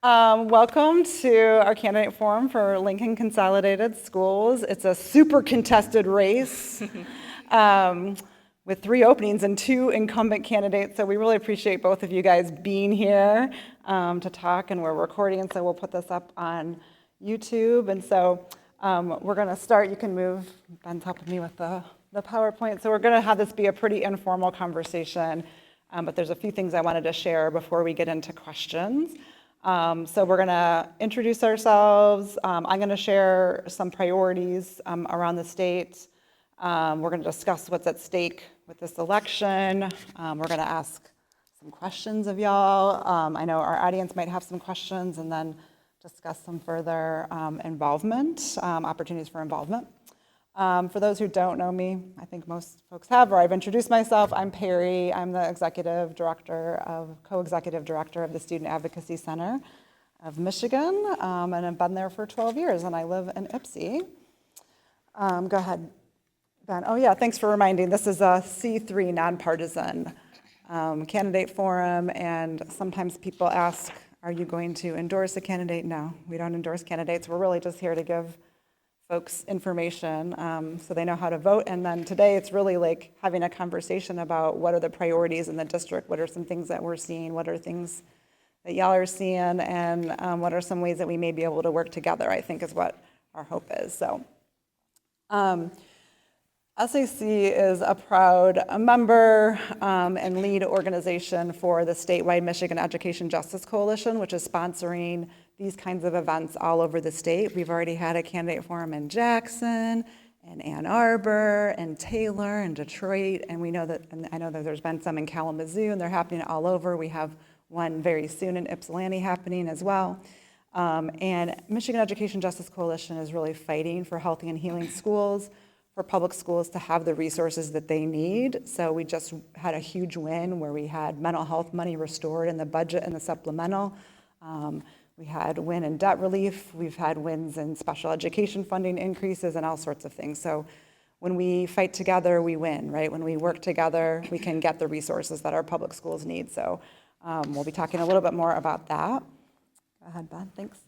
Welcome to our candidate forum for Lincoln Consolidated Schools. It's a super contested race with 3 openings and 2 incumbent candidates. So we really appreciate both of you guys being here to talk, and we're recording, and so we'll put this up on YouTube. And so we're going to start. You can move. Ben's helping me with the PowerPoint. So we're going to have this be a pretty informal conversation, but there's a few things I wanted to share before we get into questions. So we're going to introduce ourselves. I'm going to share some priorities around the state. We're going to discuss what's at stake with this election. We're going to ask some questions of y'all. I know our audience might have some questions, and then discuss some further involvement, opportunities for involvement. For those who don't know me, I think most folks have, or I've introduced myself. I'm Perry. I'm the co-executive director of the Student Advocacy Center of Michigan, and I've been there for 12 years, and I live in Ypsi. Go ahead, Ben. Oh yeah, thanks for reminding. This is a C3 nonpartisan candidate forum, and sometimes people ask, are you going to endorse a candidate? No, we don't endorse candidates. We're really just here to give folks information so they know how to vote. And then today it's really like having a conversation about what are the priorities in the district, what are some things that we're seeing, what are things that y'all are seeing, and what are some ways that we may be able to work together, I think is what our hope is. So SAC is a proud member and lead organization for the statewide Michigan Education Justice Coalition, which is sponsoring these kinds of events all over the state. We've already had a candidate forum in Jackson, and Ann Arbor, and Taylor, and Detroit, and we know that, and I know that there's been some in Kalamazoo, and they're happening all over. We have one very soon in Ypsilanti happening as well. And Michigan Education Justice Coalition is really fighting for healthy and healing schools, for public schools to have the resources that they need. So we just had a huge win where we had mental health money restored in the budget and the supplemental. We had win in debt relief. We've had wins in special education funding increases and all sorts of things. So when we fight together, we win, right? When we work together, we can get the resources that our public schools need. So we'll be talking a little bit more about that. Go ahead, Ben, thanks.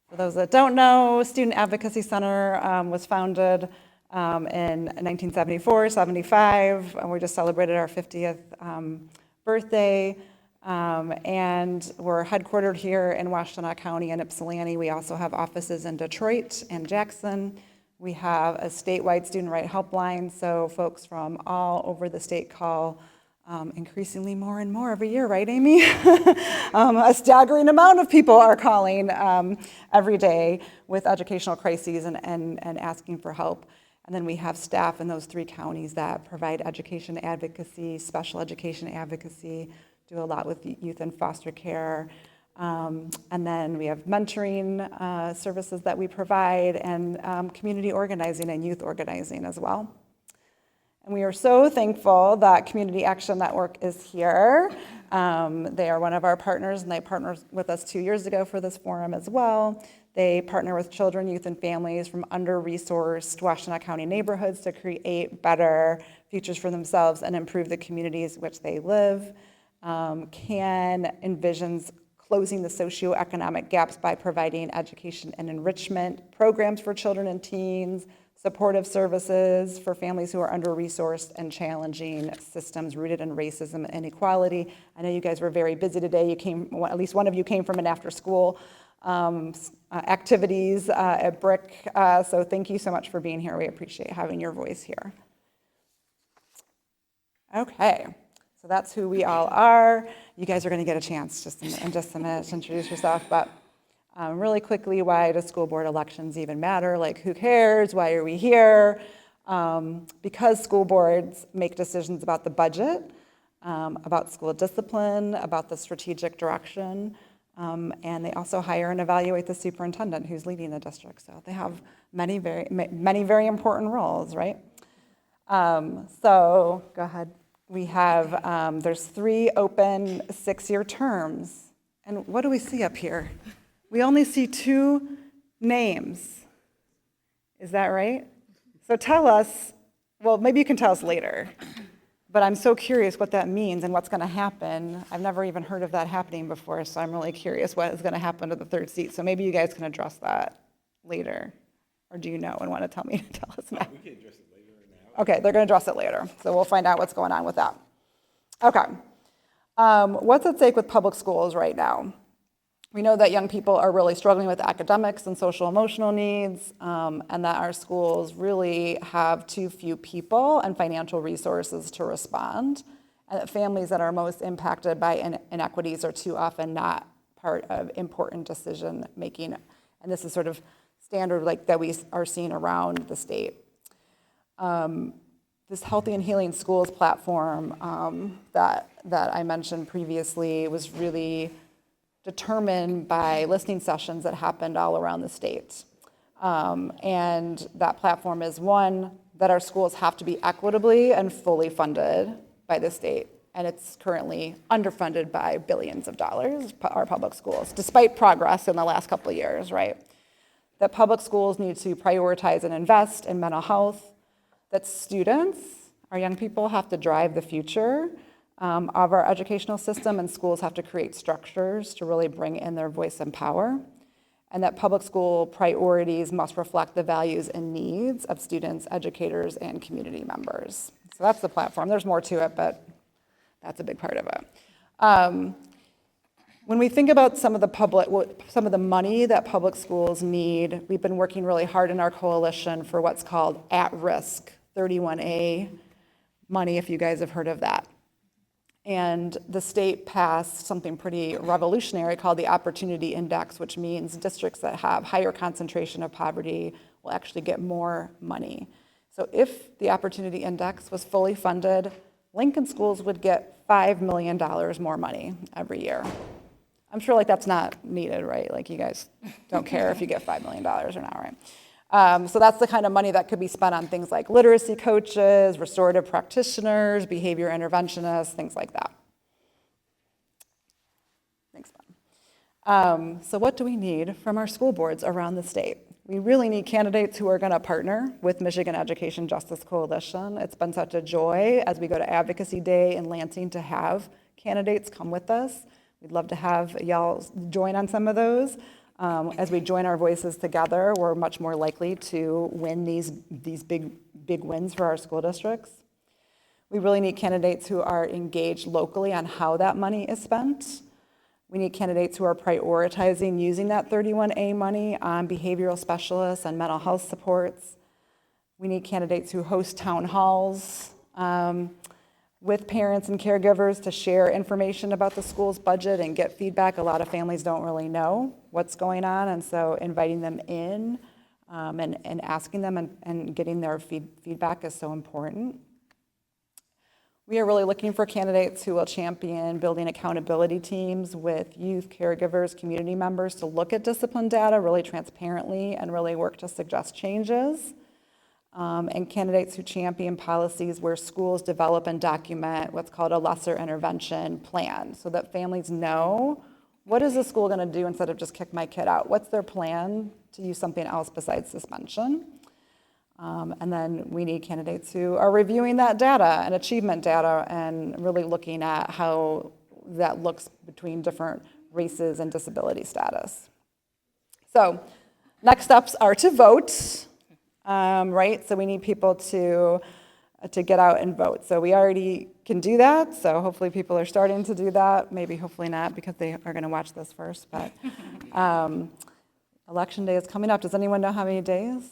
For those that don't know, Student Advocacy Center was founded in 1974, 75, and we just celebrated our 50th birthday. And we're headquartered here in Washtenaw County and Ypsilanti. We also have offices in Detroit and Jackson. We have a statewide student right helpline, so folks from all over the state call increasingly more and more every year, right, Amy? A staggering amount of people are calling every day with educational crises and asking for help. And then we have staff in those 3 counties that provide education advocacy, special education advocacy, do a lot with youth and foster care. And then we have mentoring services that we provide, and community organizing and youth organizing as well. And we are so thankful that Community Action Network is here. They are one of our partners, and they partnered with us 2 years ago for this forum as well. They partner with children, youth, and families from under-resourced Washtenaw County neighborhoods to create better futures for themselves and improve the communities in which they live. CAN envisions closing the socioeconomic gaps by providing education and enrichment programs for children and teens, supportive services for families who are under-resourced, and challenging systems rooted in racism and inequality. I know you guys were very busy today. You came, at least one of you came from an after-school activities at Brick, so thank you so much for being here. We appreciate having your voice here. Okay. So that's who we all are. You guys are going to get a chance in just a minute to introduce yourself, but really quickly, why do school board elections even matter? Like, who cares? Why are we here? Because school boards make decisions about the budget, about school discipline, about the strategic direction, and they also hire and evaluate the superintendent who's leading the district. So they have many very important roles, right? So go ahead. We have, there's 3 open 6-year terms. And what do we see up here? We only see 2 names. Is that right? So tell us, well, maybe you can tell us later. But I'm so curious what that means and what's going to happen. I've never even heard of that happening before, so I'm really curious what is going to happen to the third seat. So maybe you guys can address that later. Or do you know and want to tell me to tell us now? We can address it later or now. Okay, they're going to address it later. So we'll find out what's going on with that. Okay. What's at stake with public schools right now? We know that young people are really struggling with academics and social emotional needs, and that our schools really have too few people and financial resources to respond, and that families that are most impacted by inequities are too often not part of important decision making. And this is sort of standard like that we are seeing around the state. This Healthy and Healing Schools platform that I mentioned previously was really determined by listening sessions that happened all around the state. And that platform is one, that our schools have to be equitably and fully funded by the state. And it's currently underfunded by billions of dollars, our public schools, despite progress in the last couple of years, right? That public schools need to prioritize and invest in mental health, that students, our young people, have to drive the future of our educational system, and schools have to create structures to really bring in their voice and power, and that public school priorities must reflect the values and needs of students, educators, and community members. So that's the platform. There's more to it, but that's a big part of it. When we think about some of the money that public schools need, we've been working really hard in our coalition for what's called at-risk 31A money, if you guys have heard of that. And the state passed something pretty revolutionary called the Opportunity Index, which means districts that have higher concentration of poverty will actually get more money. So if the Opportunity Index was fully funded, Lincoln schools would get $5 million more money every year. I'm sure that's not needed, right? You guys don't care if you get $5 million or not, right? So that's the kind of money that could be spent on things like literacy coaches, restorative practitioners, behavior interventionists, things like that. Thanks, Ben. So what do we need from our school boards around the state? We really need candidates who are going to partner with Michigan Education Justice Coalition. It's been such a joy as we go to Advocacy Day in Lansing to have candidates come with us. We'd love to have y'all join on some of those. As we join our voices together, we're much more likely to win these big wins for our school districts. We really need candidates who are engaged locally on how that money is spent. We need candidates who are prioritizing using that 31A money on behavioral specialists and mental health supports. We need candidates who host town halls with parents and caregivers to share information about the school's budget and get feedback. A lot of families don't really know what's going on, and so inviting them in and asking them and getting their feedback is so important. We are really looking for candidates who will champion building accountability teams with youth, caregivers, community members to look at discipline data really transparently and really work to suggest changes. And candidates who champion policies where schools develop and document what's called a lesser intervention plan so that families know, what is the school going to do instead of just kick my kid out? What's their plan to use something else besides suspension? And then we need candidates who are reviewing that data and achievement data and really looking at how that looks between different races and disability status. So next steps are to vote, right? So we need people to get out and vote. So we already can do that. So hopefully people are starting to do that. Maybe hopefully not because they are going to watch this first. But Election Day is coming up. Does anyone know how many days?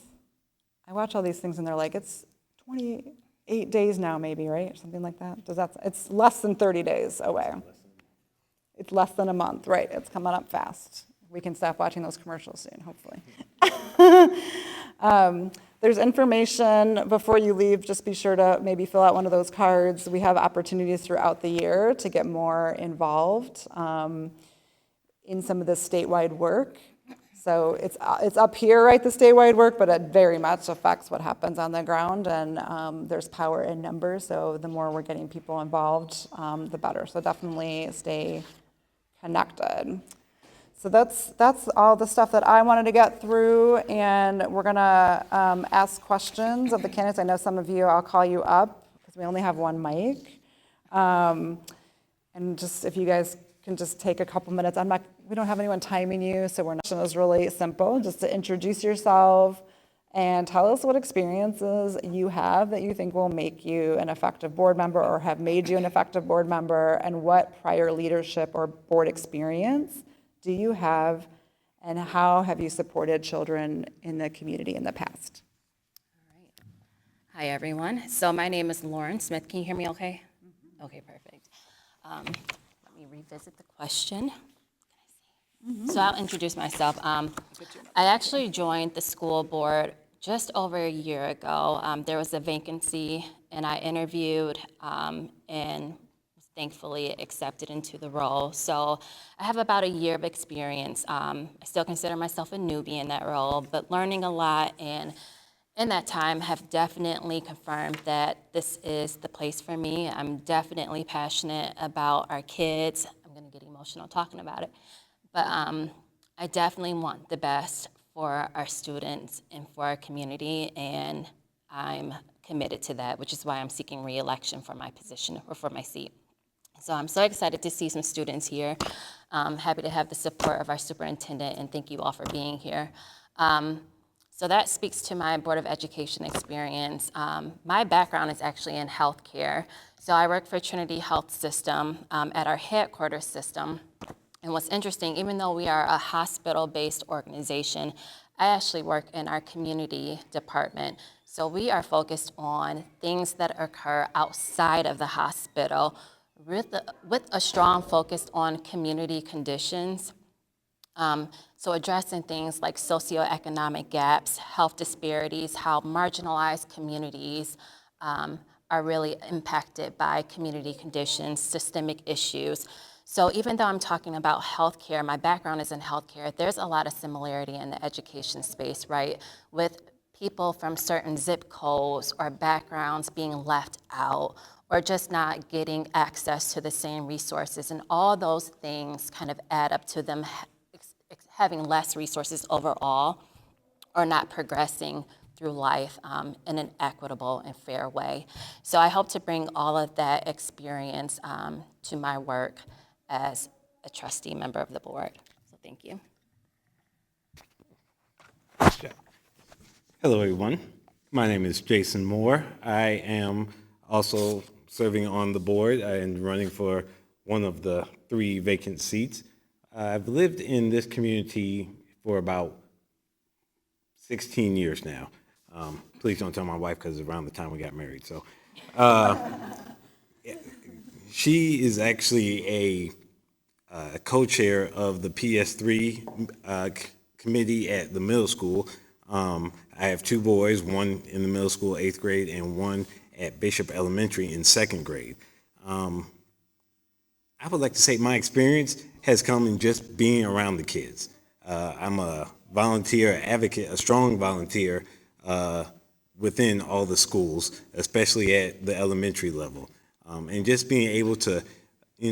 I watch all these things and they're like, it's 28 days now maybe, right? Or something like that. It's less than 30 days away. It's less than a month, right? It's coming up fast. We can stop watching those commercials soon, hopefully. There's information before you leave. Just be sure to maybe fill out one of those cards. We have opportunities throughout the year to get more involved in some of the statewide work. So it's up here, right, the statewide work, but it very much affects what happens on the ground, and there's power in numbers, so the more we're getting people involved, the better. So definitely stay connected. So that's all the stuff that I wanted to get through, and we're gonna ask questions of the candidates. I know some of you, I'll call you up, because We only have one mic. And just if you guys can just take a couple minutes. We don't have anyone timing you, so it's really simple. Just to introduce yourself and tell us what experiences you have that you think will make you an effective board member or have made you an effective board member, and what prior leadership or board experience do you have, and how have you supported children in the community in the past? All right. Hi, everyone. So my name is Lauren Smith. Can you hear me okay? Mm-hmm. Okay, perfect. Let me revisit the question. Mm-hmm. So I'll introduce myself. I actually joined the school board just over a year ago. There was a vacancy, and I interviewed and was thankfully accepted into the role. So I have about a year of experience. I still consider myself a newbie in that role, but learning a lot, and in that time have definitely confirmed that this is the place for me. I'm definitely passionate about our kids. I'm going to get emotional talking about it. But I definitely want the best for our students and for our community, and I'm committed to that, which is why I'm seeking re-election for my position or for my seat. So I'm so excited to see some students here. I'm happy to have the support of our superintendent, and thank you all for being here. So that speaks to my Board of Education experience. My background is actually in healthcare. So I work for Trinity Health System at our headquarters system. And what's interesting, even though we are a hospital-based organization, I actually work in our community department. So we are focused on things that occur outside of the hospital with a strong focus on community conditions. So addressing things like socioeconomic gaps, health disparities, how marginalized communities are really impacted by community conditions, systemic issues. So even though I'm talking about healthcare, my background is in healthcare, there's a lot of similarity in the education space, right? With people from certain zip codes or backgrounds being left out, or just not getting access to the same resources. And all those things kind of add up to them having less resources overall, or not progressing through life in an equitable and fair way. So I hope to bring all of that experience to my work as a trustee member of the board. So thank you. Hello, everyone. My name is Jason Moore. I am also serving on the board and running for one of the 3 vacant seats. I've lived in this community for about 16 years now. Please don't tell my wife, because it's around the time we got married. So she is actually a co-chair of the PS3 committee at the middle school. I have 2 boys, one in the middle school, 8th grade, and one at Bishop Elementary in 2nd grade. I would like to say my experience has come in just being around the kids. I'm a volunteer advocate, a strong volunteer within all the schools, especially at the elementary level. And just being able to, be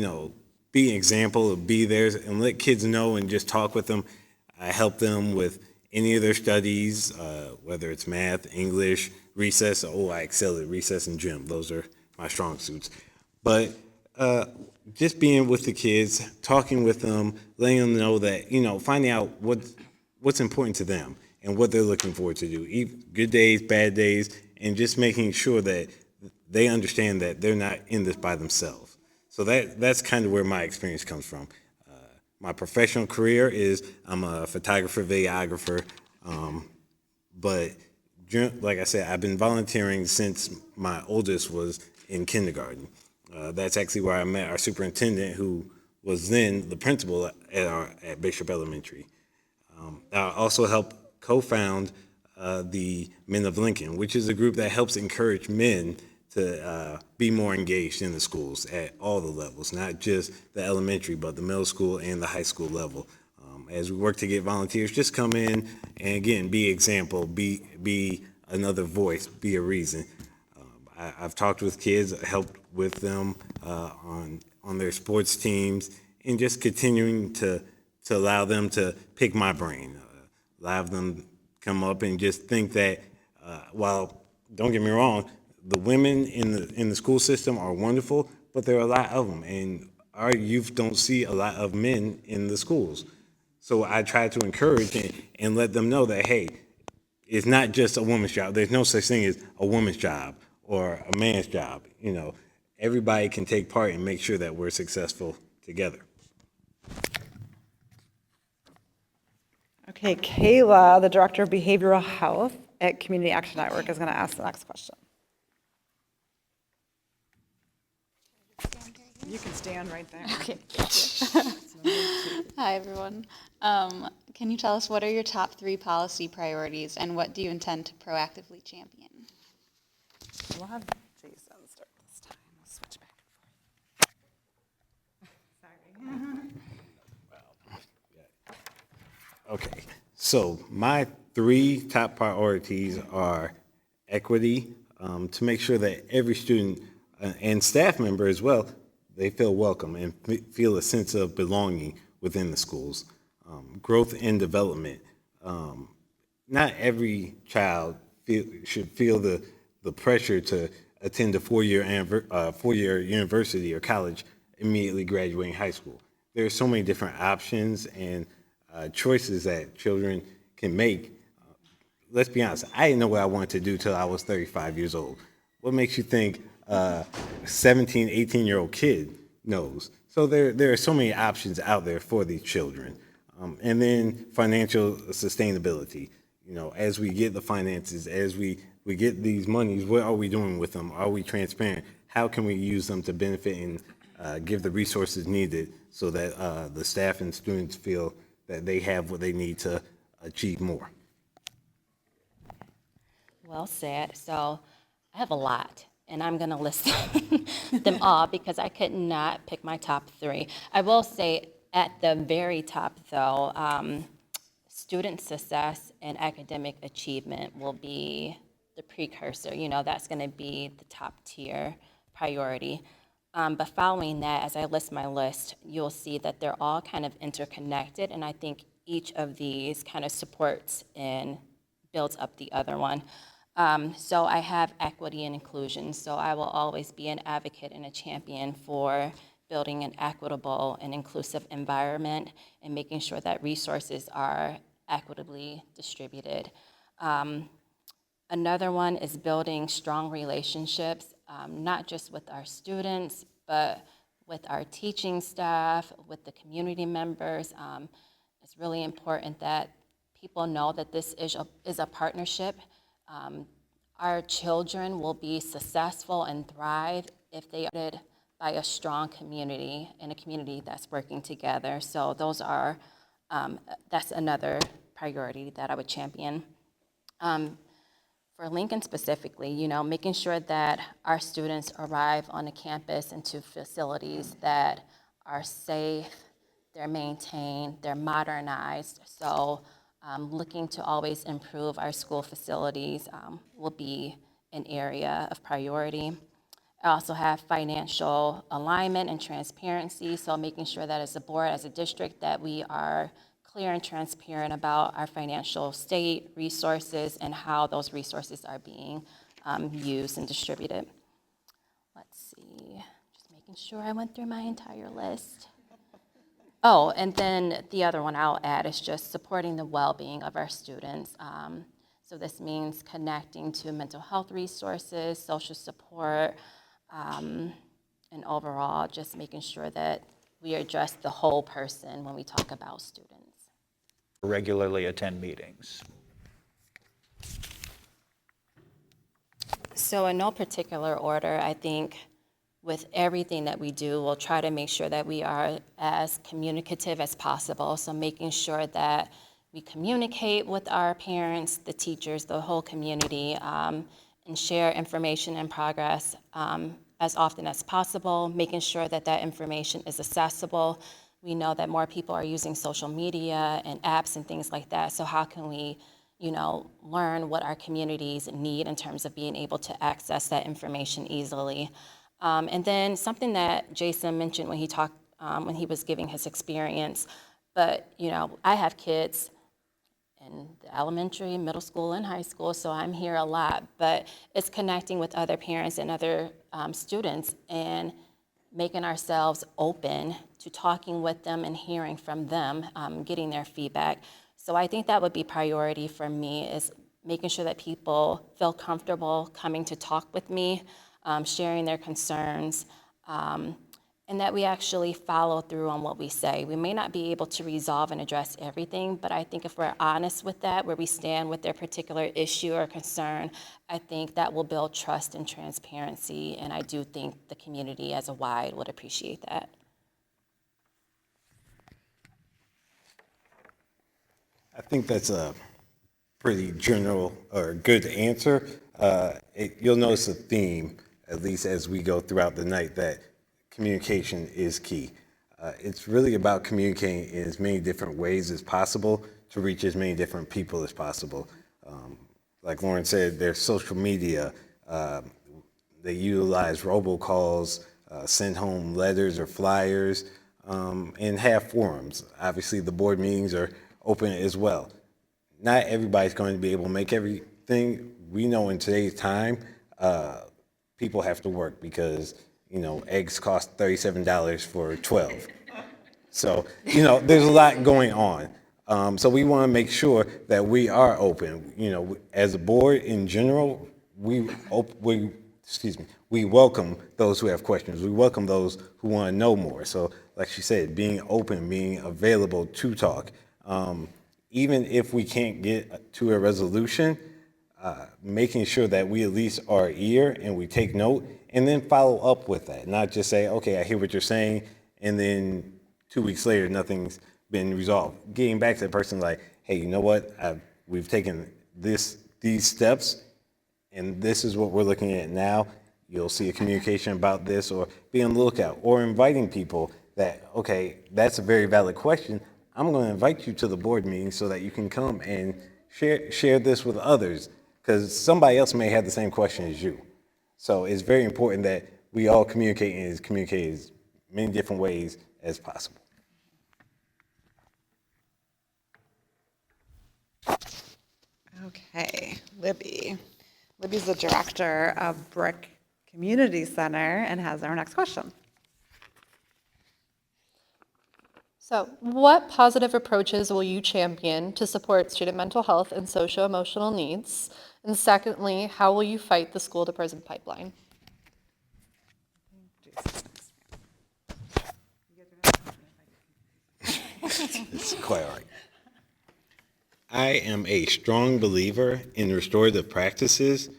an example, be there and let kids know and just talk with them. I help them with any of their studies, whether it's math, English, recess. I excel at recess and gym. Those are my strong suits. But just being with the kids, talking with them, letting them know that, finding out what's important to them and what they're looking forward to do, good days, bad days, and just making sure that they understand that they're not in this by themselves. So that's kind of where my experience comes from. My professional career is I'm a photographer, videographer, but like I said, I've been volunteering since my oldest was in kindergarten. That's actually where I met our superintendent, who was then the principal at Bishop Elementary. I also helped co-found the Men of Lincoln, which is a group that helps encourage men to be more engaged in the schools at all the levels, not just the elementary, but the middle school and the high school level. As we work to get volunteers, just come in and, again, be example, be another voice, be a reason. I've talked with kids, helped with them on their sports teams, and just continuing to allow them to pick my brain, allow them come up and just think that, while don't get me wrong, the women in the school system are wonderful, but there are a lot of them, and our youth don't see a lot of men in the schools. So I try to encourage and let them know that, hey, it's not just a woman's job. There's no such thing as a woman's job or a man's job. You know, everybody can take part and make sure that we're successful together. Okay, Kayla, the Director of Behavioral Health at Community Action Network, is going to ask the next question. You can stand right there. Okay. Hi, everyone. Can you tell us what are your top 3 policy priorities and what do you intend to proactively champion? We'll have Jason start this time. We'll switch back and forth. Sorry. Okay, so my 3 top priorities are equity, to make sure that every student and staff member as well, they feel welcome and feel a sense of belonging within the schools. Growth and development. Not every child should feel the pressure to attend a four-year university or college immediately graduating high school. There are so many different options and choices that children can make. Let's be honest, I didn't know what I wanted to do till I was 35 years old. What makes you think a 17, 18-year-old kid knows? So there are so many options out there for these children. And then financial sustainability. You know, as we get the finances, as we get these monies, what are we doing with them? Are we transparent? How can we use them to benefit and give the resources needed so that the staff and students feel that they have what they need to achieve more? Well said. So I have a lot, and I'm going to list them all because I could not pick my top 3. I will say at the very top, though, student success and academic achievement will be the precursor. You know, that's going to be the top tier priority. But following that, as I list my list, you'll see that they're all kind of interconnected, and I think each of these kind of supports and builds up the other one. So I have equity and inclusion, so I will always be an advocate and a champion for building an equitable and inclusive environment and making sure that resources are equitably distributed. Another one is building strong relationships, not just with our students, but with our teaching staff, with the community members. It's really important that people know that this is a partnership. Our children will be successful and thrive if they are by a strong community and a community that's working together. So those are, that's another priority that I would champion. For Lincoln specifically, you know, making sure that our students arrive on the campus into facilities that are safe, they're maintained, they're modernized. So looking to always improve our school facilities will be an area of priority. I also have financial alignment and transparency, so making sure that as a board, as a district, that we are clear and transparent about our financial state, resources, and how those resources are being used and distributed. Let's see, just making sure I went through my entire list. Oh, and then the other one I'll add is just supporting the well-being of our students. So this means connecting to mental health resources, social support, and overall just making sure that we address the whole person when we talk about students. Regularly attend meetings. So in no particular order, I think with everything that we do, we'll try to make sure that we are as communicative as possible. So making sure that we communicate with our parents, the teachers, the whole community, and share information and progress as often as possible, making sure that that information is accessible. We know that more people are using social media and apps and things like that. So how can we, you know, learn what our communities need in terms of being able to access that information easily? And then something that Jason mentioned when he talked, when he was giving his experience, but you know, I have kids in the elementary, middle school, and high school, so I'm here a lot. But it's connecting with other parents and other students and making ourselves open to talking with them and hearing from them, getting their feedback. So I think that would be priority for me, is making sure that people feel comfortable coming to talk with me, sharing their concerns, and that we actually follow through on what we say. We may not be able to resolve and address everything, but I think if we're honest with that, where we stand with their particular issue or concern, I think that will build trust and transparency, and I do think the community as a wide would appreciate that. I think that's a pretty general or good answer. You'll notice a theme, at least as we go throughout the night, that communication is key. It's really about communicating in as many different ways as possible to reach as many different people as possible. Like Lauren said, there's social media. They utilize robocalls, send home letters or flyers, and have forums. Obviously, the board meetings are open as well. Not everybody's going to be able to make everything. We know in today's time, people have to work because eggs cost $37 for 12. So, there's a lot going on. So we want to make sure that we are open. As a board in general, we welcome those who have questions. We welcome those who want to know more. So, like she said, being open, being available to talk. Even if we can't get to a resolution, making sure that we at least are ear and we take note and then follow up with that. Not just say, okay, I hear what you're saying, and then 2 weeks later, nothing's been resolved. Getting back to the person like, hey, you know what? We've taken these steps, and this is what we're looking at now. You'll see a communication about this, or be on the lookout, or inviting people that, okay, that's a very valid question. I'm going to invite you to the board meeting so that you can come and share this with others, because somebody else may have the same question as you. So it's very important that we all communicate in as many different ways as possible. Okay, Libby. Libby's the director of Brick Community Center and has our next question. So, what positive approaches will you champion to support student mental health and socio-emotional needs? And secondly, how will you fight the school to prison pipeline? It's quite all right. I am a strong believer in restorative practices.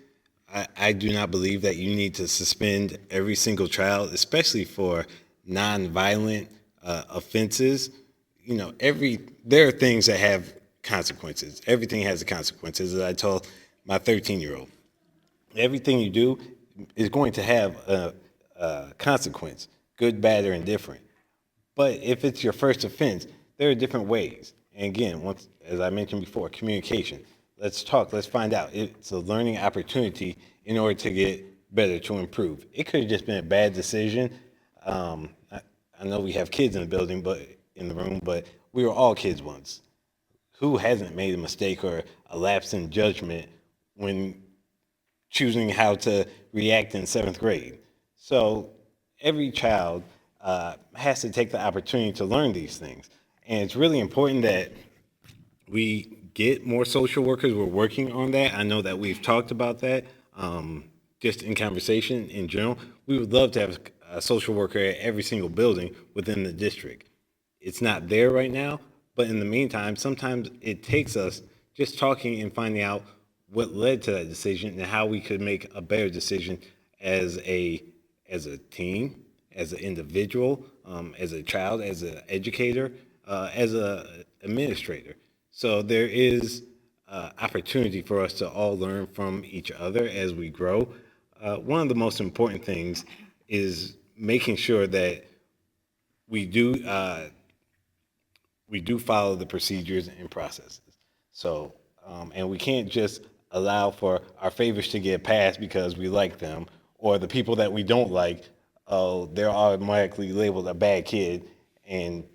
I do not believe that you need to suspend every single child, especially for nonviolent offenses. There are things that have consequences. Everything has a consequences. As I told my 13-year-old, everything you do is going to have a consequence, good, bad, or indifferent. But if it's your first offense, there are different ways. And again, as I mentioned before, communication. Let's talk. Let's find out. It's a learning opportunity in order to get better, to improve. It could have just been a bad decision. I know we have kids in the building, in the room, but we were all kids once. Who hasn't made a mistake or a lapse in judgment when choosing how to react in 7th grade? So every child has to take the opportunity to learn these things. And it's really important that we get more social workers. We're working on that. I know that we've talked about that just in conversation in general. We would love to have a social worker at every single building within the district. It's not there right now, but in the meantime, sometimes it takes us just talking and finding out what led to that decision and how we could make a better decision as a team, as an individual, as a child, as an educator, as an administrator. So there is opportunity for us to all learn from each other as we grow. One of the most important things is making sure that we do follow the procedures and processes. So, and we can't just allow for our favorites to get passed because we like them, or the people that we don't like, they're automatically labeled a bad kid and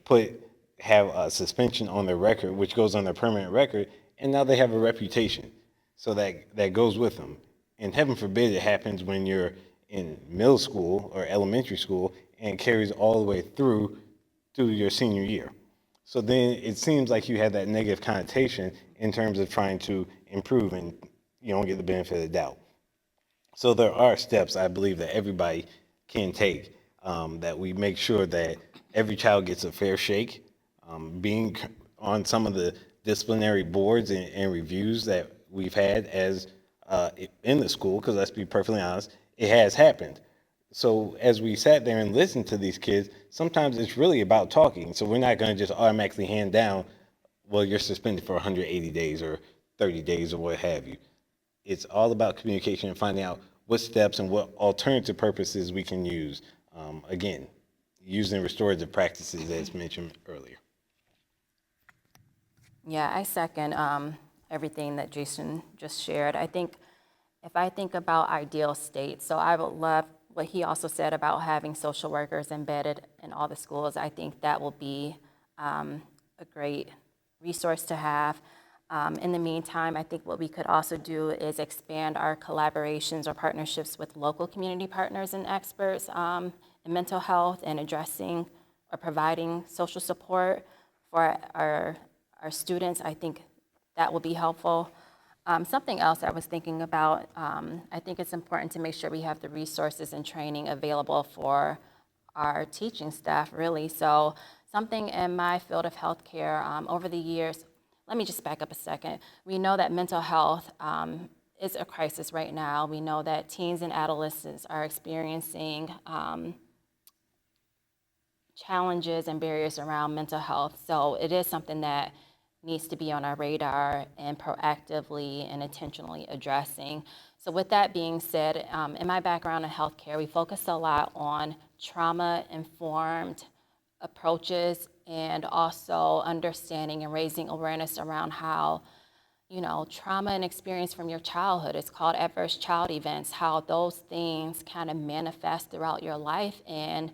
have a suspension on their record, which goes on their permanent record, and now they have a reputation. So that goes with them. And heaven forbid it happens when you're in middle school or elementary school and carries all the way through to your senior year. So then it seems like you have that negative connotation in terms of trying to improve and you don't get the benefit of the doubt. So there are steps I believe that everybody can take, that we make sure that every child gets a fair shake. Being on some of the disciplinary boards and reviews that we've had as in the school, because let's be perfectly honest, it has happened. So as we sat there and listened to these kids, sometimes it's really about talking. So we're not going to just automatically hand down, well, you're suspended for 180 days or 30 days or what have you. It's all about communication and finding out what steps and what alternative purposes we can use. Again, using restorative practices as mentioned earlier. Yeah, I second everything that Jason just shared. I think if I think about ideal state, so I would love what he also said about having social workers embedded in all the schools. I think that will be a great resource to have. In the meantime, I think what we could also do is expand our collaborations or partnerships with local community partners and experts in mental health and addressing or providing social support for our students. I think that will be helpful. Something else I was thinking about, I think it's important to make sure we have the resources and training available for our teaching staff, really. So something in my field of healthcare over the years, let me just back up a second. We know that mental health is a crisis right now. We know that teens and adolescents are experiencing challenges and barriers around mental health. So it is something that needs to be on our radar and proactively and intentionally addressing. So with that being said, in my background in healthcare, we focus a lot on trauma-informed approaches and also understanding and raising awareness around how, trauma and experience from your childhood, it's called adverse child events, how those things kind of manifest throughout your life and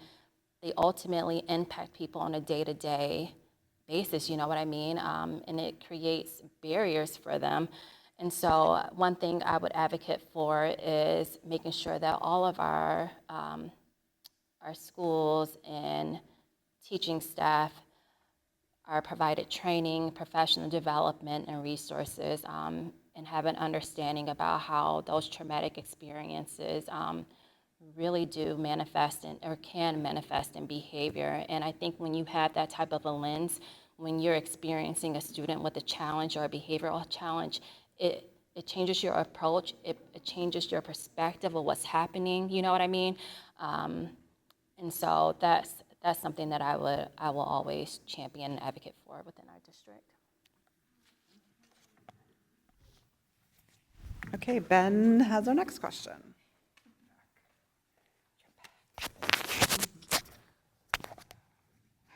they ultimately impact people on a day-to-day basis, you know what I mean? And it creates barriers for them. And so one thing I would advocate for is making sure that all of our schools and teaching staff are provided training, professional development, and resources, and have an understanding about how those traumatic experiences really do manifest or can manifest in behavior. And I think when you have that type of a lens, when you're experiencing a student with a challenge or a behavioral challenge, it changes your approach, it changes your perspective of what's happening, you know what I mean? And so that's something that I will always champion and advocate for within our district. Okay, Ben has our next question.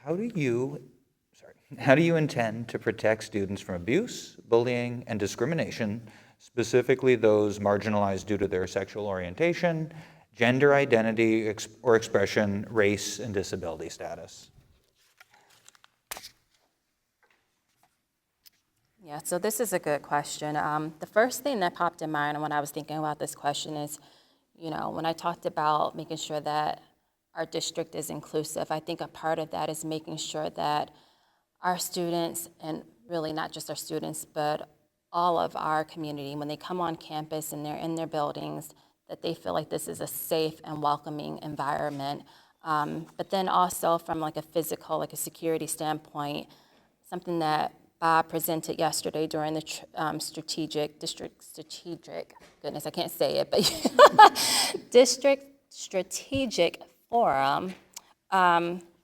How do you intend to protect students from abuse, bullying, and discrimination, specifically those marginalized due to their sexual orientation, gender identity or expression, race, and disability status? Yeah, so this is a good question. The first thing that popped in mind when I was thinking about this question is, when I talked about making sure that our district is inclusive, I think a part of that is making sure that our students, and really not just our students, but all of our community, when they come on campus and they're in their buildings, that they feel like this is a safe and welcoming environment. But then also from like a physical, like a security standpoint, something that Bob presented yesterday during the goodness, I can't say it, but district strategic forum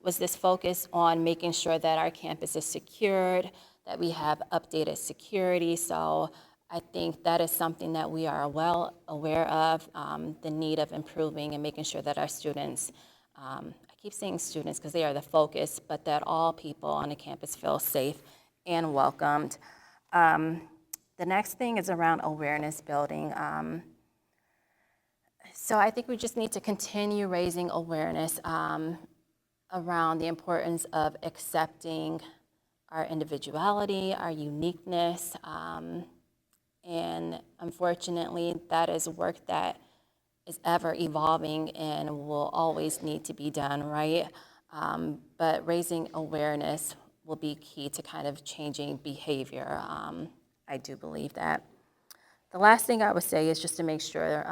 was this focus on making sure that our campus is secured, that we have updated security. So I think that is something that we are well aware of, the need of improving and making sure that our students, I keep saying students because they are the focus, but that all people on the campus feel safe and welcomed. The next thing is around awareness building. So I think we just need to continue raising awareness around the importance of accepting our individuality, our uniqueness, and unfortunately, that is work that is ever evolving and will always need to be done, right? But raising awareness will be key to kind of changing behavior. I do believe that. The last thing I would say is just to make sure,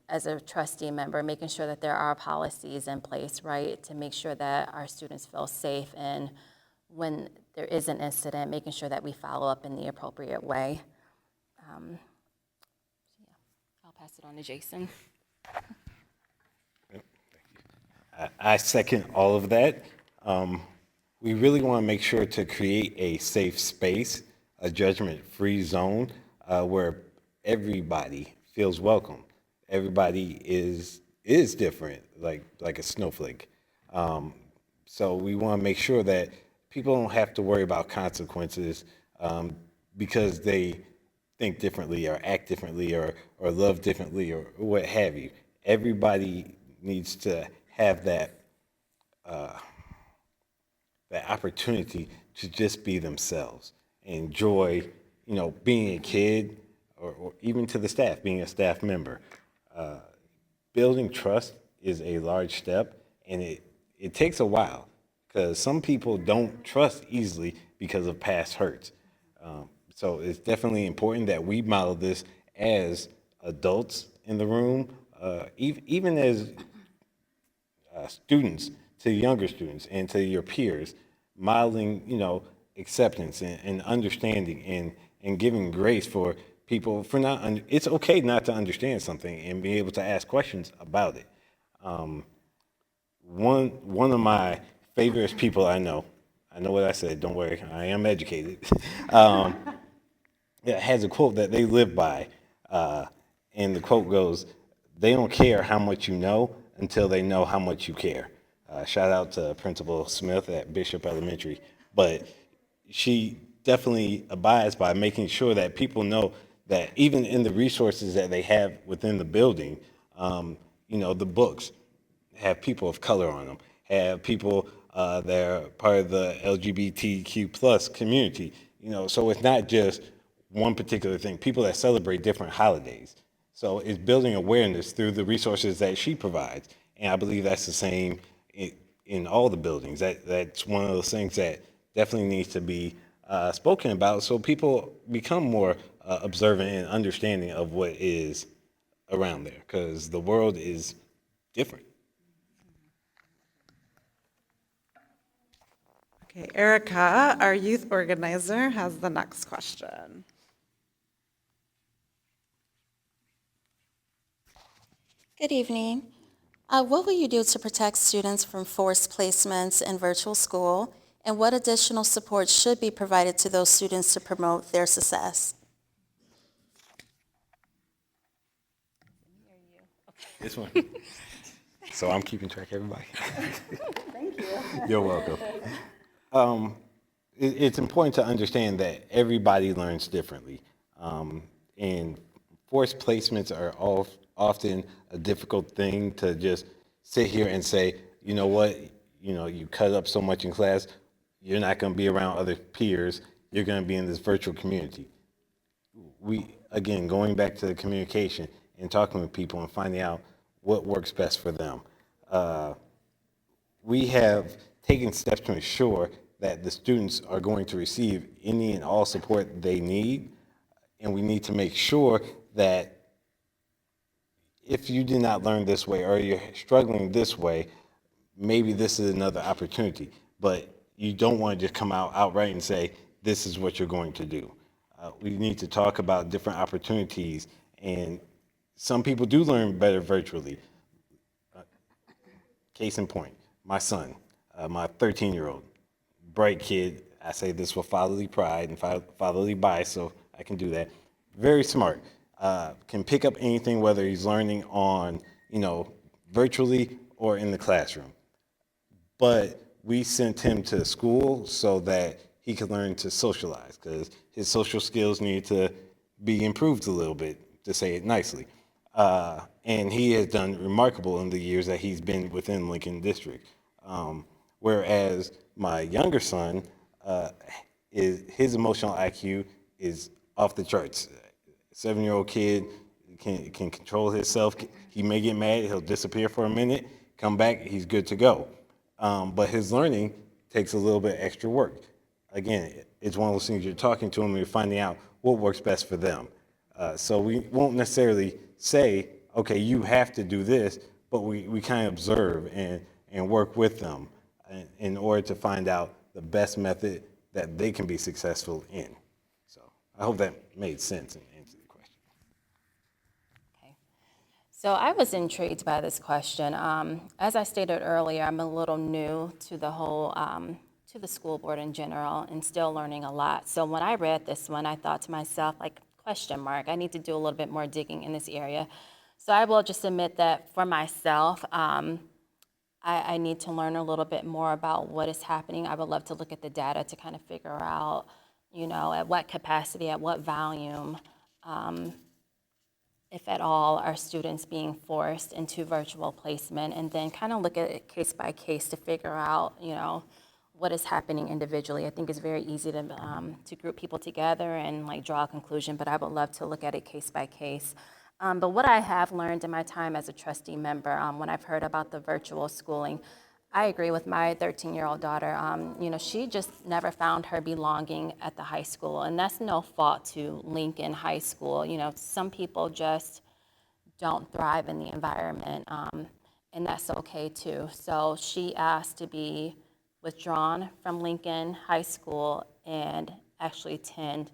as a trustee member, making sure that there are policies in place, right, to make sure that our students feel safe, and when there is an incident, making sure that we follow up in the appropriate way. Yeah, I'll pass it on to Jason. I second all of that. We really want to make sure to create a safe space, a judgment-free zone where everybody feels welcome. Everybody is different, like a snowflake. So we want to make sure that people don't have to worry about consequences because they think differently or act differently or love differently or what have you. Everybody needs to have that opportunity to just be themselves, enjoy, being a kid, or even to the staff, being a staff member. Building trust is a large step, and it takes a while because some people don't trust easily because of past hurts. So it's definitely important that we model this as adults in the room, even as students to younger students and to your peers, modeling, acceptance and understanding and giving grace for people for not. It's okay not to understand something and be able to ask questions about it. One of my favorite people I know what I said. Don't worry, I am educated. It has a quote that they live by, and the quote goes, "They don't care how much you know until they know how much you care." Shout out to Principal Smith at Bishop Elementary, but she definitely abides by making sure that people know that even in the resources that they have within the building, the books have people of color on them, have people that are part of the LGBTQ plus community. So it's not just one particular thing. People that celebrate different holidays. So it's building awareness through the resources that she provides, and I believe that's the same in all the buildings. That's one of those things that definitely needs to be spoken about, so people become more observant and understanding of what is around there, because the world is different. Okay, Erica, our youth organizer, has the next question. Good evening. What will you do to protect students from forced placements in virtual school? And what additional support should be provided to those students to promote their success? This one. So I'm keeping track of everybody. Thank you. You're welcome. It's important to understand that everybody learns differently. And forced placements are often a difficult thing to just sit here and say, you know what, you cut up so much in class, you're not going to be around other peers, you're going to be in this virtual community. Again, going back to the communication and talking with people and finding out what works best for them. We have taken steps to ensure that the students are going to receive any and all support they need, and we need to make sure that if you did not learn this way or you're struggling this way, maybe this is another opportunity. But you don't want to just come out outright and say, this is what you're going to do. We need to talk about different opportunities, and some people do learn better virtually. Case in point, my son, my 13-year-old, bright kid. I say this with fatherly pride and fatherly bias, so I can do that. Very smart. Can pick up anything, whether he's learning on, virtually or in the classroom. But we sent him to school so that he could learn to socialize, because his social skills need to be improved a little bit, to say it nicely. And he has done remarkable in the years that he's been within Lincoln District. Whereas my younger son, is his emotional IQ is off the charts. 7-year-old kid can control himself. He may get mad, he'll disappear for a minute, come back, he's good to go. But his learning takes a little bit extra work. Again, it's one of those things, you're talking to them and you're finding out what works best for them. So we won't necessarily say, okay, you have to do this, but we kind of observe and work with them in order to find out the best method that they can be successful in. So I hope that made sense and answered the question. Okay. So I was intrigued by this question. As I stated earlier, I'm a little new to the whole, to the school board in general and still learning a lot. So when I read this one, I thought to myself, like, question mark, I need to do a little bit more digging in this area. So I will just admit that for myself, I need to learn a little bit more about what is happening. I would love to look at the data to kind of figure out, you know, at what capacity, at what volume, if at all, are students being forced into virtual placement, and then kind of look at it case by case to figure out, you know, what is happening individually. I think it's very easy to group people together and like draw a conclusion, but I would love to look at it case by case. But what I have learned in my time as a trustee member, when I've heard about the virtual schooling, I agree with my 13-year-old daughter. You know, she just never found her belonging at the high school, and that's no fault to Lincoln High School. You know, some people just don't thrive in the environment, and that's okay too. So she asked to be withdrawn from Lincoln High School and actually attend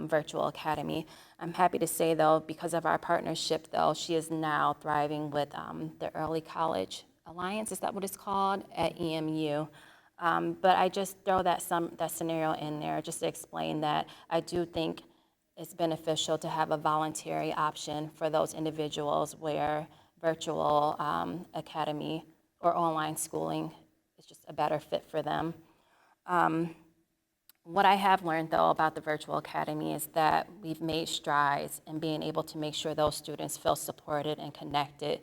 virtual academy. I'm happy to say, though, because of our partnership, though, she is now thriving with the Early College Alliance, is that what it's called, at EMU. But I just throw that scenario in there just to explain that I do think it's beneficial to have a voluntary option for those individuals where virtual academy or online schooling is just a better fit for them. What I have learned, though, about the virtual academy is that we've made strides in being able to make sure those students feel supported and connected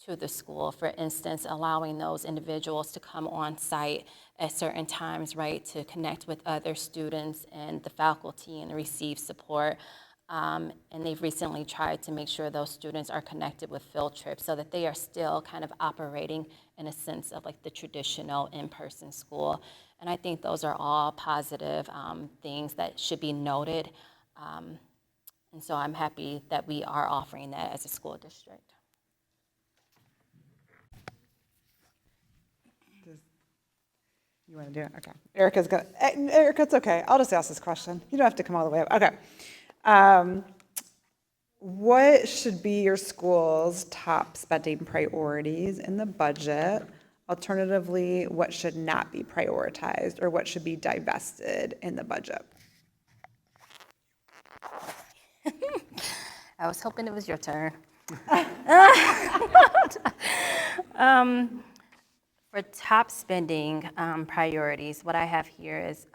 to the school. For instance, allowing those individuals to come on site at certain times, right, to connect with other students and the faculty and receive support. And they've recently tried to make sure those students are connected with field trips so that they are still kind of operating in a sense of like the traditional in-person school. And I think those are all positive things that should be noted. And so I'm happy that we are offering that as a school district. You want to do it? Okay. Erica, it's okay. I'll just ask this question. You don't have to come all the way up. Okay. What should be your school's top spending priorities in the budget? Alternatively, what should not be prioritized or what should be divested in the budget? I was hoping it was your turn. For top spending priorities, what I have here is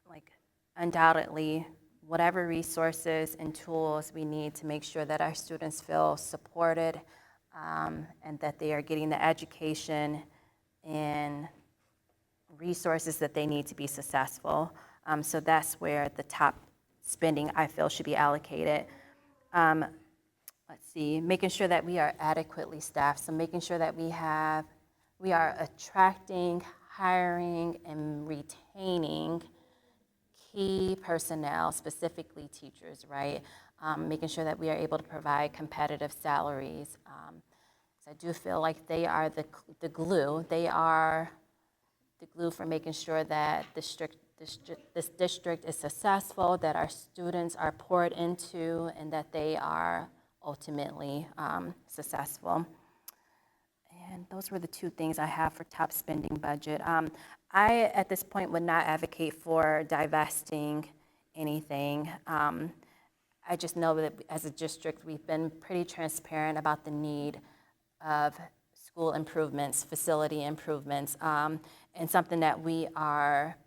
like undoubtedly whatever resources and tools we need to make sure that our students feel supported and that they are getting the education and resources that they need to be successful. So that's where the top spending I feel should be allocated. Let's see, making sure that we are adequately staffed. So making sure that we are attracting, hiring, and retaining key personnel, specifically teachers, right? Making sure that we are able to provide competitive salaries. So I do feel like they are the glue. They are the glue for making sure that this district is successful, that our students are poured into, and that they are ultimately successful. And those were the two things I have for top spending budget. I, at this point, would not advocate for divesting anything. I just know that as a district, we've been pretty transparent about the need of school improvements, facility improvements, and something that we are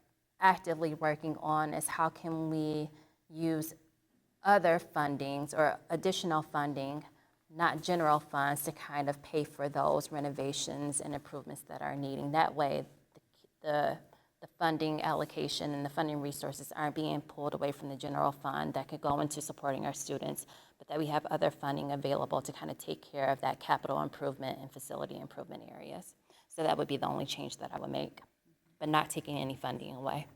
actively working on is how can we use other fundings or additional funding, not general funds, to kind of pay for those renovations and improvements that are needing. That way, the the funding allocation and the funding resources aren't being pulled away from the general fund that could go into supporting our students, but that we have other funding available to kind of take care of that capital improvement and facility improvement areas. So that would be the only change that I would make, but not taking any funding away.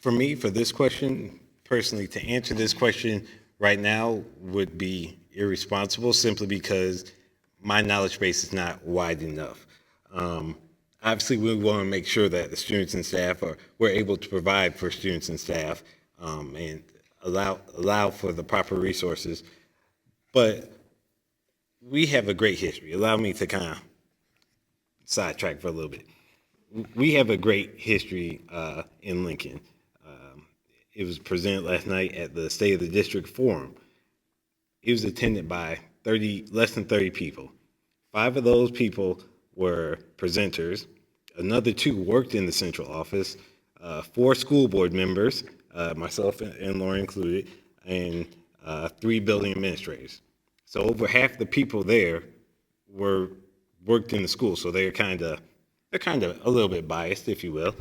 For me, for this question, personally, to answer this question right now would be irresponsible simply because my knowledge base is not wide enough. Obviously, we want to make sure that the students and staff we're able to provide for students and staff and allow for the proper resources. But we have a great history. Allow me to kind of sidetrack for a little bit. We have a great history in Lincoln. It was presented last night at the State of the District Forum. It was attended by less than 30 people. 5 of those people were presenters. Another 2 worked in the central office. 4 school board members, myself and Lauren included, and 3 building administrators. So over half the people there worked in the school. So they're kind of a little bit biased, if you will.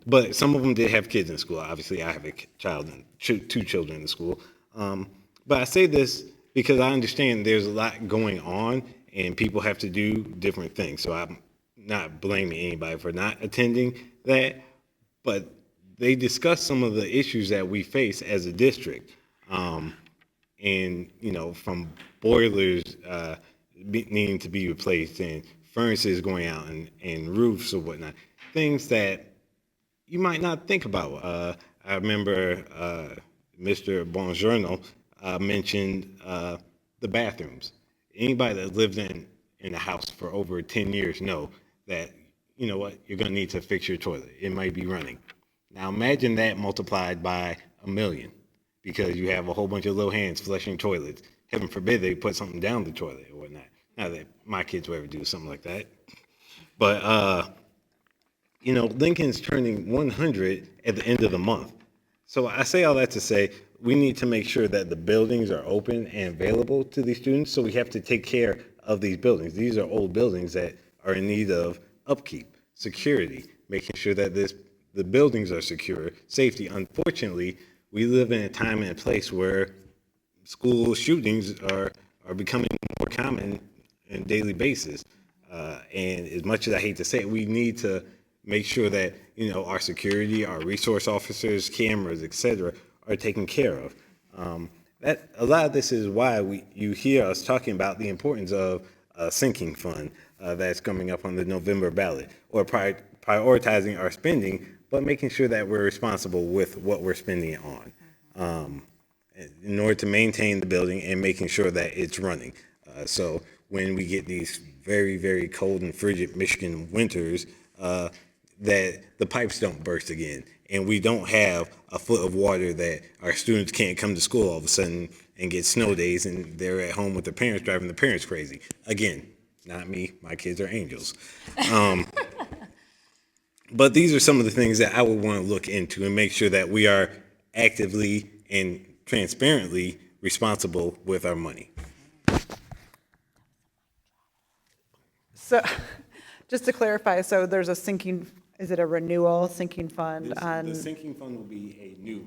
But some of them did have kids in school. Obviously, I have a child and 2 children in the school. But I say this because I understand there's a lot going on and people have to do different things. So I'm not blaming anybody for not attending that, but they discussed some of the issues that we face as a district. And, from boilers needing to be replaced and furnaces going out and roofs or whatnot, things that you might not think about. I remember Mr. Bongiorno mentioned the bathrooms. Anybody that lived in a house for over 10 years know that, you know what, you're going to need to fix your toilet. It might be running. Now imagine that multiplied by 1 million, because you have a whole bunch of little hands flushing toilets. Heaven forbid they put something down the toilet or whatnot. Not that my kids will ever do something like that. But, Lincoln's turning 100 at the end of the month. So I say all that to say we need to make sure that the buildings are open and available to these students. So we have to take care of these buildings. These are old buildings that are in need of upkeep, security, making sure that the buildings are secure, safety. Unfortunately, we live in a time and a place where school shootings are becoming more common on a daily basis. And as much as I hate to say it, we need to make sure that, our security, our resource officers, cameras, et cetera, are taken care of. That a lot of this is why you hear us talking about the importance of a sinking fund that's coming up on the November ballot, or prioritizing our spending, but making sure that we're responsible with what we're spending it on, in order to maintain the building and making sure that it's running. So when we get these very, very cold and frigid Michigan winters, that the pipes don't burst again, and we don't have a foot of water that our students can't come to school all of a sudden and get snow days and they're at home with their parents driving the parents crazy. Again, not me, my kids are angels. But these are some of the things that I would want to look into and make sure that we are actively and transparently responsible with our money. So, just to clarify, so there's is it a renewal sinking fund on? The sinking fund will be a new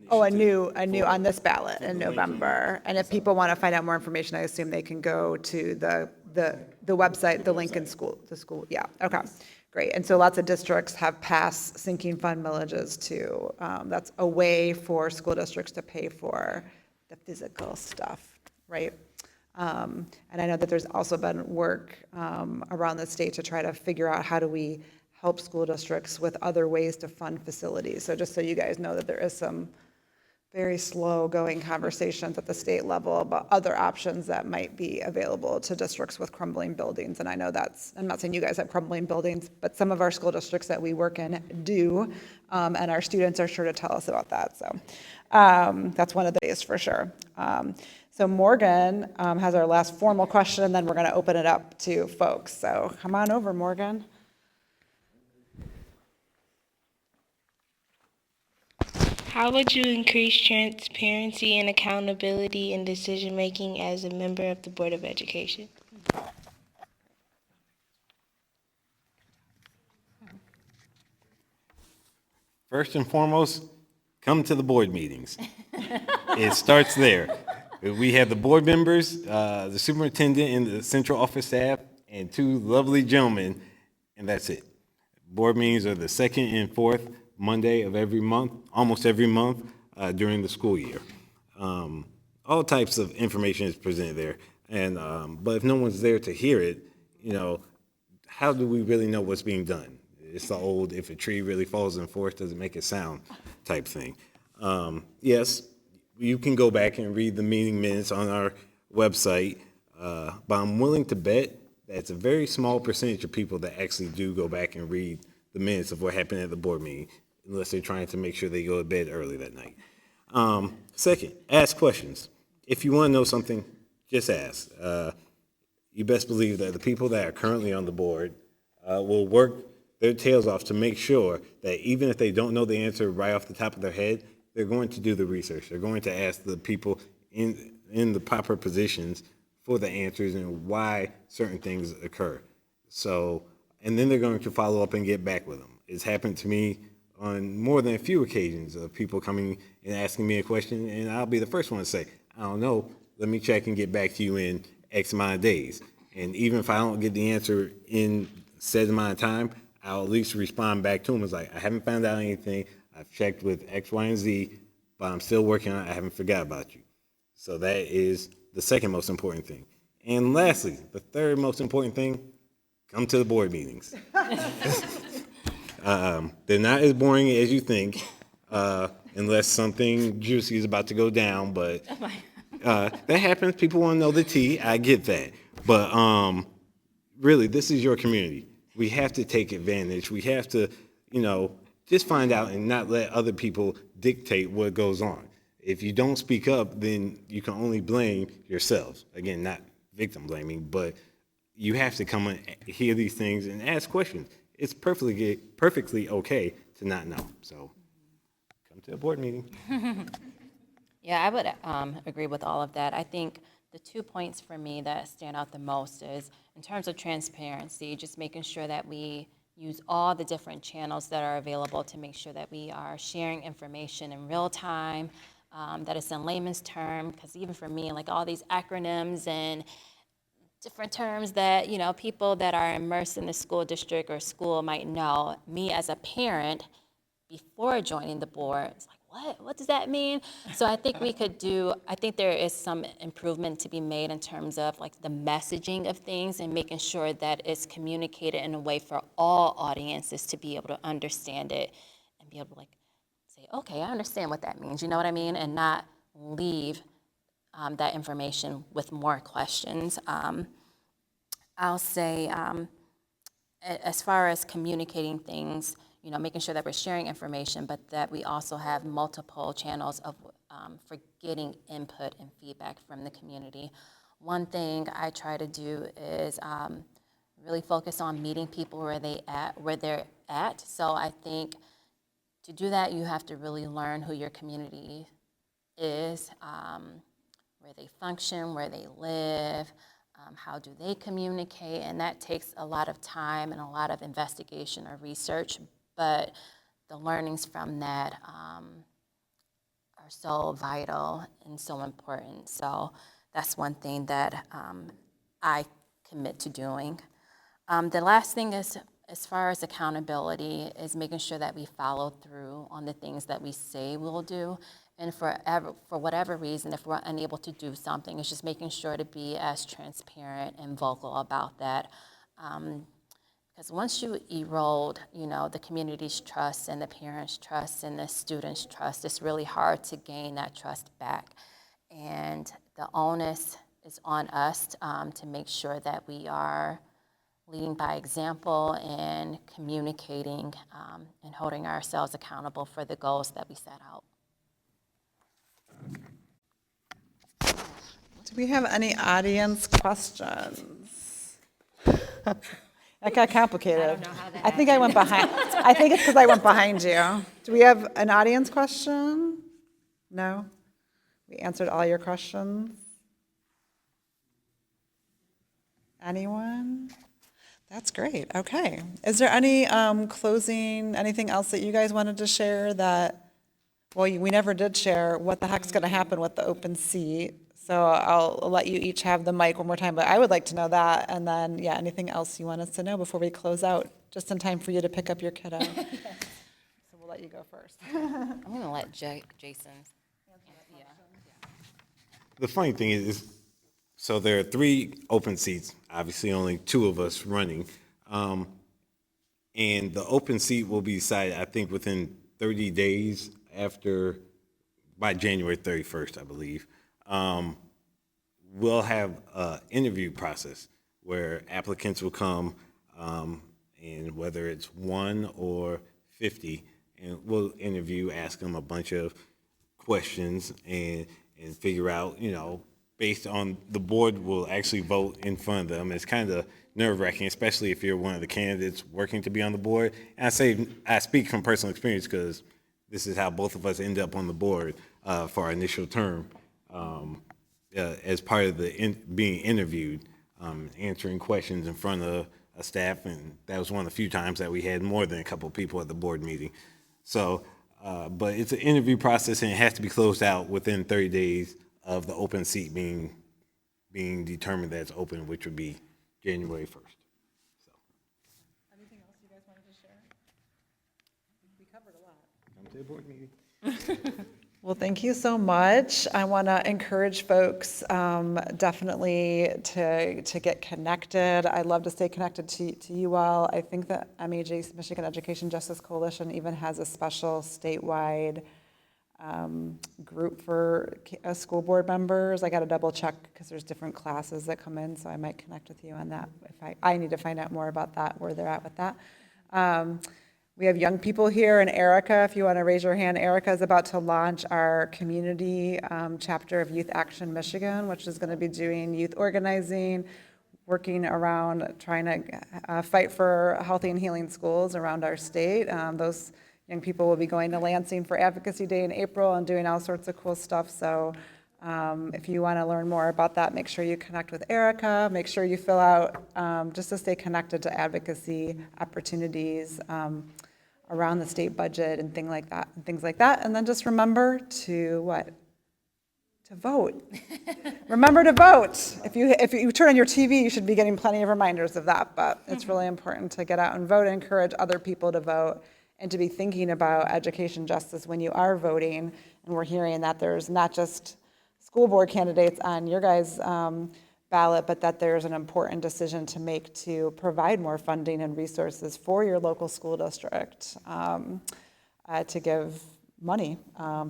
Oh, a new on this ballot in November. And if people want to find out more information, I assume they can go to the website, the Lincoln School, yeah, okay, great. And so lots of districts have passed sinking fund millages too. That's a way for school districts to pay for the physical stuff, right? And I know that there's also been work around the state to try to figure out how do we help school districts with other ways to fund facilities. So just so you guys know that there is some very slow going conversations at the state level about other options that might be available to districts with crumbling buildings. And I know I'm not saying you guys have crumbling buildings, but some of our school districts that we work in do, and our students are sure to tell us about that. So that's one of the days for sure. So Morgan has our last formal question, and then we're going to open it up to folks. So come on over, Morgan. How would you increase transparency and accountability in decision-making as a member of the Board of Education? First and foremost, come to the board meetings. It starts there. We have the board members, the superintendent and the central office staff, and 2 lovely gentlemen, and that's it. Board meetings are the second and fourth Monday of every month, almost every month during the school year. All types of information is presented there, and but if no one's there to hear it, how do we really know what's being done? It's the old, if a tree really falls in the forest, does it make a sound type thing. Yes, you can go back and read the meeting minutes on our website, but I'm willing to bet that it's a very small percentage of people that actually do go back and read the minutes of what happened at the board meeting, unless they're trying to make sure they go to bed early that night. Second, ask questions. If you want to know something, just ask. You best believe that the people that are currently on the board will work their tails off to make sure that even if they don't know the answer right off the top of their head, they're going to do the research. They're going to ask the people in the proper positions for the answers and why certain things occur. So, and then they're going to follow up and get back with them. It's happened to me on more than a few occasions of people coming and asking me a question, and I'll be the first one to say, I don't know, let me check and get back to you in X amount of days. And even if I don't get the answer in said amount of time, I'll at least respond back to them. It's like, I haven't found out anything. I've checked with X, Y, and Z, but I'm still working on it. I haven't forgot about you. So that is the second most important thing. And lastly, the third most important thing, come to the board meetings. They're not as boring as you think, unless something juicy is about to go down, but that happens. People want to know the tea. I get that. But really, this is your community. We have to take advantage. We have to, just find out and not let other people dictate what goes on. If you don't speak up, then you can only blame yourselves. Again, not victim blaming, but you have to come and hear these things and ask questions. It's perfectly okay to not know. So come to a board meeting. Yeah, I would agree with all of that. I think the 2 points for me that stand out the most is in terms of transparency, just making sure that we use all the different channels that are available to make sure that we are sharing information in real time, that it's in layman's term, because even for me, like all these acronyms and different terms that, people that are immersed in the school district or school might know, me as a parent, before joining the board, it's like, what does that mean? So I think I think there is some improvement to be made in terms of like the messaging of things and making sure that it's communicated in a way for all audiences to be able to understand it and be able to say, okay, I understand what that means, you know what I mean? And not leave that information with more questions. I'll say, as far as communicating things, making sure that we're sharing information, but that we also have multiple channels of for getting input and feedback from the community. One thing I try to do is really focus on meeting people where they're at. So I think to do that, you have to really learn who your community is, where they function, where they live, how do they communicate, and that takes a lot of time and a lot of investigation or research, but the learnings from that are so vital and so important. So that's one thing that I commit to doing. The last thing is, as far as accountability, is making sure that we follow through on the things that we say we'll do. And for whatever reason, if we're unable to do something, it's just making sure to be as transparent and vocal about that. Because once you erode, the community's trust and the parents' trust and the students' trust, it's really hard to gain that trust back. And the onus is on us to make sure that we are leading by example and communicating and holding ourselves accountable for the goals that we set out. Do we have any audience questions? That got complicated. I don't know how that I think I went behind. I think it's because I went behind you. Do we have an audience question? No? We answered all your questions? Anyone? That's That's great. Okay. Is there any closing, anything else that you guys wanted to share that, well, we never did share what the heck's going to happen with the open seat. So I'll let you each have the mic one more time, but I would like to know that. And then, yeah, anything else you want us to know before we close out, just in time for you to pick up your kiddo. So we'll let you go first. I'm going to let Jason. The funny thing is, so there are 3 open seats, obviously only 2 of us running. And the open seat will be decided, I think, within 30 days by January 31st, I believe. We'll have an interview process where applicants will come, and whether it's 1 or 50, and we'll interview, ask them a bunch of questions and figure out, based on the board will actually vote in front of them. It's kind of nerve-wracking, especially if you're one of the candidates working to be on the board. And I speak from personal experience because this is how both of us end up on the board for our initial term. As part of being interviewed, answering questions in front of a staff, and that was one of the few times that we had more than a couple of people at the board meeting. So, but it's an interview process, and it has to be closed out within 30 days of the open seat being determined that it's open, which would be January 1st. So. Anything else you guys wanted to share? We covered a lot. Come to the board meeting. Well, thank you so much. I want to encourage folks definitely to get connected. I'd love to stay connected to you all. I think that MAJ's, Michigan Education Justice Coalition, even has a special statewide group for school board members. I got to double check because there's different classes that come in, so I might connect with you on that. If I need to find out more about that, where they're at with that. We have young people here, and Erica, if you want to raise your hand, Erica is about to launch our community chapter of Youth Action Michigan, which is going to be doing youth organizing, working around trying to fight for healthy and healing schools around our state. Those young people will be going to Lansing for Advocacy Day in April and doing all sorts of cool stuff. So if you want to learn more about that, make sure you connect with Erica. Make sure you fill out, just to stay connected to advocacy opportunities around the state budget and things like that. And then just remember to what? To vote. Remember to vote. If you turn on your TV, you should be getting plenty of reminders of that. But it's really important to get out and vote, encourage other people to vote, and to be thinking about education justice when you are voting. And we're hearing that there's not just school board candidates on your guys' ballot, but that there's an important decision to make to provide more funding and resources for your local school district to give money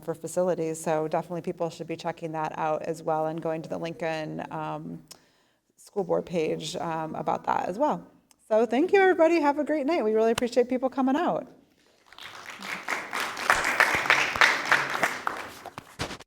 for facilities. So definitely people should be checking that out as well and going to the Lincoln school board page about that as well. So thank you, everybody. Have a great night. We really appreciate people coming out.